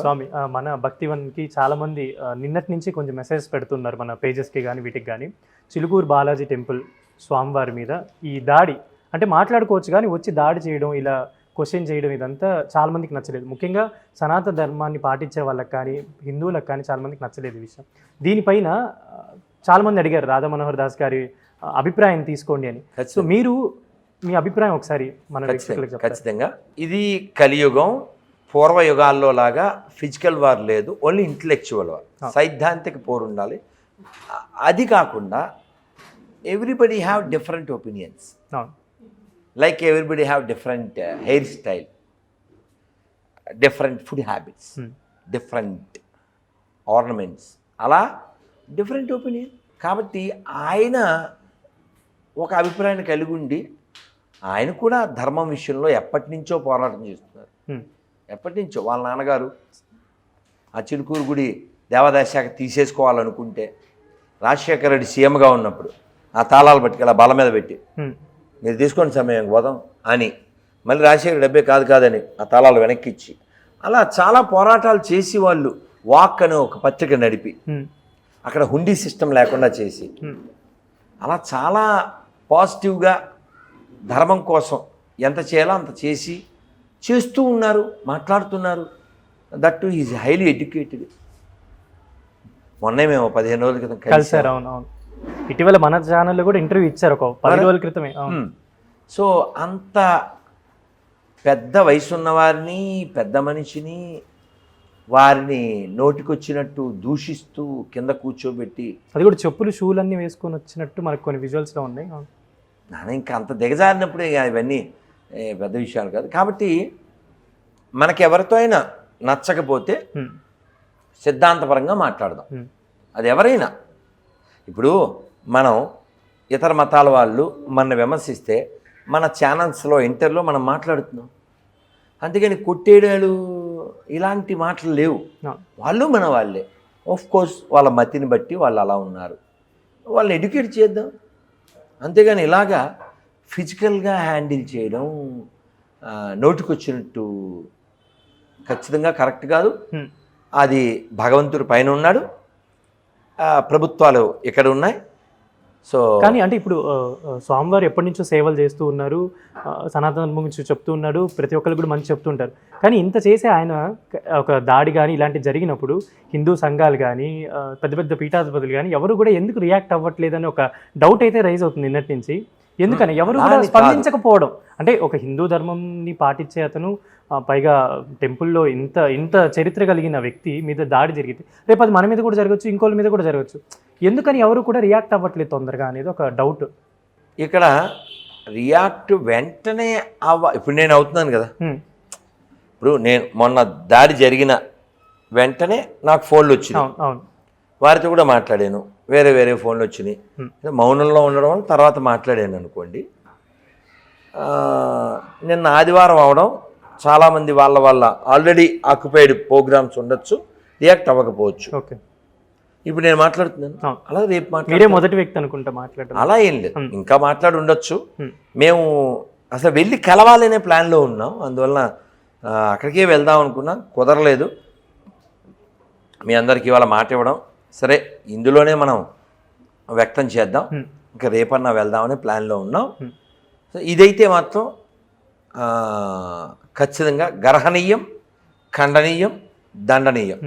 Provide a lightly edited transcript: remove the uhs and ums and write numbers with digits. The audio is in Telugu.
స్వామి మన భక్తివన్కి చాలా మంది నిన్నటి నుంచి కొంచెం మెసేజ్ పెడుతున్నారు మన పేజెస్కి కానీ వీటికి కానీ. చిలుకూరు బాలాజీ టెంపుల్ స్వామివారి మీద ఈ దాడి అంటే మాట్లాడుకోవచ్చు కానీ వచ్చి దాడి చేయడం, ఇలా క్వశ్చన్ చేయడం, ఇదంతా చాలా మందికి నచ్చలేదు. ముఖ్యంగా సనాతన ధర్మాన్ని పాటించే వాళ్ళకి కానీ హిందువులకు కానీ చాలా మందికి నచ్చలేదు ఈ విషయం. దీనిపైన చాలామంది అడిగారు రాధా మనోహర్ దాస్ గారి అభిప్రాయం తీసుకోండి అని. సో మీరు మీ అభిప్రాయం ఒకసారి మన వీక్షకులకు చెప్పండి. ఖచ్చితంగా ఇది కలియుగం. పూర్వయుగాల్లో లాగా ఫిజికల్ వార్ లేదు, ఓన్లీ ఇంటలెక్చువల్ వార్, సైద్ధాంతిక పోరు ఉండాలి. అది కాకుండా everybody have different opinions, like everybody have different hair style, different food habits, different ornaments, అలా డిఫరెంట్ ఒపీనియన్. కాబట్టి ఆయన ఒక అభిప్రాయాన్ని కలిగి ఉండి ఆయన కూడా ధర్మం విషయంలో ఎప్పటి నుంచో పోరాటం చేస్తున్నారు. ఎప్పటి నుంచో వాళ్ళ నాన్నగారు ఆ చిలుకూరు గుడి దేవాదాయ శాఖ తీసేసుకోవాలనుకుంటే రాజశేఖర రెడ్డి సీఎంగా ఉన్నప్పుడు ఆ తాళాలు పట్టుకెళ్ళి బల మీద పెట్టి మీరు తీసుకోండి సమయం పోదాం అని, మళ్ళీ రాజశేఖర డబ్బే కాదని ఆ తాళాలు వెనక్కి ఇచ్చి, అలా చాలా పోరాటాలు చేసి వాళ్ళు వాక్ అనే ఒక పత్రిక నడిపి అక్కడ హుండీ సిస్టమ్ లేకుండా చేసి అలా చాలా పాజిటివ్గా ధర్మం కోసం ఎంత చేయాలో అంత చేస్తూ ఉన్నారు, మాట్లాడుతున్నారు. That to is highly educated. మొన్నే మేము 15 రోజుల క్రితం కలిసారు. అవునవును, ఇటీవల మన ఛానల్లో కూడా ఇంటర్వ్యూ ఇచ్చారు ఒక 10 రోజుల క్రితమే. సో అంత పెద్ద వయసు ఉన్న వారిని, పెద్ద మనిషిని, వారిని నోటికొచ్చినట్టు దూషిస్తూ కింద కూర్చోబెట్టి, అది కూడా చెప్పులు షూలు అన్నీ వేసుకొని వచ్చినట్టు మనకు కొన్ని విజువల్స్లో ఉన్నాయి. నాన్న ఇంకా అంత దిగజారినప్పుడే ఇవన్నీ పెద్ద విషయాలు కాదు. కాబట్టి మనకెవరితో అయినా నచ్చకపోతే సిద్ధాంతపరంగా మాట్లాడదాం. అది ఎవరైనా, ఇప్పుడు మనం ఇతర మతాల వాళ్ళు మన విమర్శిస్తే మన ఛానల్స్లో ఇంటర్లో మనం మాట్లాడుతున్నాం, అంతేగాని కొట్టేడాలు ఇలాంటి మాటలు లేవు. వాళ్ళు మన వాళ్ళే. ఆఫ్ కోర్స్ వాళ్ళ మతిని బట్టి వాళ్ళు అలా ఉన్నారు, వాళ్ళని ఎడ్యుకేట్ చేద్దాం. అంతేగాని ఇలాగా ఫిజికల్గా హ్యాండిల్ చేయడం నోటికొచ్చినట్టు ఖచ్చితంగా కరెక్ట్ కాదు. అది భగవంతుడి పైన ఉన్నాడు, ప్రభుత్వాలు ఇక్కడ ఉన్నాయి. సో కానీ అంటే ఇప్పుడు స్వామివారు ఎప్పటి నుంచో సేవలు చేస్తూ ఉన్నారు, సనాతన ధర్మం గురించి చెప్తూ ఉన్నాడు, ప్రతి ఒక్కరు కూడా మంచి చెప్తుంటారు. కానీ ఇంత చేసే ఆయన ఒక దాడి కానీ ఇలాంటివి జరిగినప్పుడు హిందూ సంఘాలు కానీ పెద్ద పెద్ద పీఠాధిపతులు కానీ ఎవరు కూడా ఎందుకు రియాక్ట్ అవ్వట్లేదని ఒక డౌట్ అయితే రైజ్ అవుతుంది నిన్నటి నుంచి. ఎందుకని ఎవరు కూడా స్పందించకపోవడం? అంటే ఒక హిందూ ధర్మంని పాటించే అతను, పైగా టెంపుల్లో ఇంత చరిత్ర కలిగిన వ్యక్తి మీద దాడి జరిగింది, రేపు అది మన మీద కూడా జరగచ్చు, ఇంకోళ్ళ మీద కూడా జరగచ్చు. ఎందుకని ఎవరు కూడా రియాక్ట్ అవ్వట్లేదు తొందరగా అనేది ఒక డౌట్. ఇక్కడ రియాక్ట్ వెంటనే ఇప్పుడు నేను అవుతున్నాను కదా. ఇప్పుడు నేను మొన్న దాడి జరిగిన వెంటనే నాకు ఫోన్లు వచ్చినాయి, అవును, వారితో కూడా మాట్లాడాను. వేరే ఫోన్లు వచ్చినాయి, మౌనంలో ఉండడం వల్ల తర్వాత మాట్లాడాను అనుకోండి. నిన్న ఆదివారం అవడం, చాలామంది వాళ్ళ ఆల్రెడీ ఆక్యుపైడ్ ప్రోగ్రామ్స్ ఉండొచ్చు, రియాక్ట్ అవ్వకపోవచ్చు. ఓకే, ఇప్పుడు నేను మాట్లాడుతున్నాను, అలా రేపు మీరే మొదటి వ్యక్తి అనుకుంటా మాట్లాడడం. అలా ఏం లేదు, ఇంకా మాట్లాడి ఉండొచ్చు. మేము అసలు వెళ్ళి కలవాలనే ప్లాన్లో ఉన్నాం, అందువలన అక్కడికే వెళ్దాం అనుకున్నాం, కుదరలేదు. మీ అందరికీ ఇవాళ మాట ఇవ్వడం సరే, ఇందులోనే మనం వ్యక్తం చేద్దాం, ఇంకా రేపన్నా వెళ్దామనే ప్లాన్లో ఉన్నాం. సో ఇదైతే మాత్రం ఖచ్చితంగా గర్హనీయం, ఖండనీయం, దండనీయం.